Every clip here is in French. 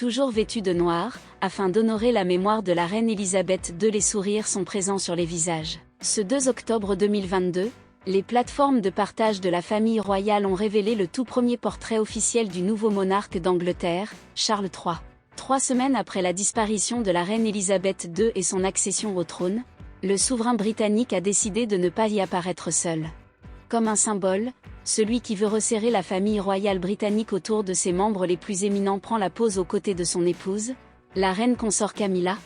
toujours vêtus de noir, afin d'honorer la mémoire de la reine Elisabeth II. Les sourires sont présents sur les visages. Ce 2 octobre 2022, les plateformes de partage de la famille royale ont révélé le tout premier portrait officiel du nouveau monarque d'Angleterre, Charles III. 3 semaines après la disparition de la reine Elisabeth II et son accession au trône, le souverain britannique a décidé de ne pas y apparaître seul. Comme un symbole, celui qui veut resserrer la famille royale britannique autour de ses membres les plus éminents prend la pose aux côtés de son épouse, la reine consort Camilla,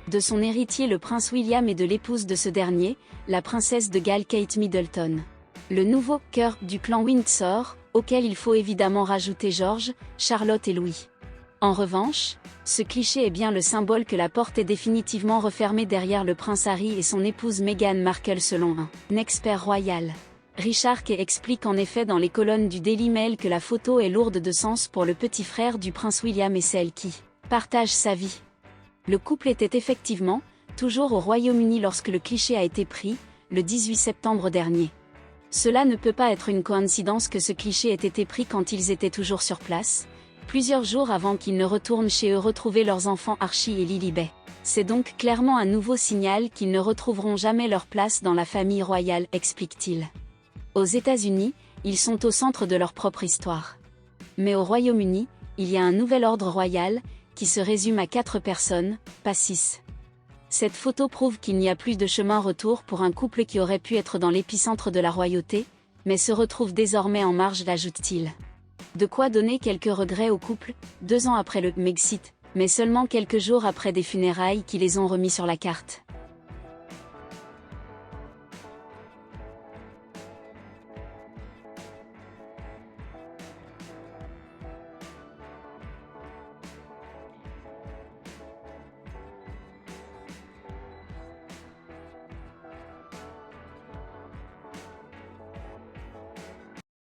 de son héritier le prince William et de l'épouse de ce dernier, la princesse de Galles Kate Middleton. Le nouveau « cœur » du clan Windsor, auquel il faut évidemment rajouter George, Charlotte et Louis. En revanche, ce cliché est bien le symbole que la porte est définitivement refermée derrière le prince Harry et son épouse Meghan Markle selon un expert royal. Richard Kay explique en effet dans les colonnes du Daily Mail que la photo est lourde de sens pour le petit frère du prince William et celle qui partage sa vie. Le couple était effectivement toujours au Royaume-Uni lorsque le cliché a été pris, le 18 septembre dernier. Cela ne peut pas être une coïncidence que ce cliché ait été pris quand ils étaient toujours sur place, plusieurs jours avant qu'ils ne retournent chez eux retrouver leurs enfants Archie et Lilibet. C'est donc clairement un nouveau signal qu'ils ne retrouveront jamais leur place dans la famille royale, explique-t-il. Aux États-Unis, ils sont au centre de leur propre histoire. Mais au Royaume-Uni, il y a un nouvel ordre royal, qui se résume à 4 personnes, pas 6. Cette photo prouve qu'il n'y a plus de chemin retour pour un couple qui aurait pu être dans l'épicentre de la royauté, mais se retrouve désormais en marge, l'ajoute-t-il. De quoi donner quelques regrets au couple, 2 ans après le Megxit, mais seulement quelques jours après des funérailles qui les ont remis sur la carte.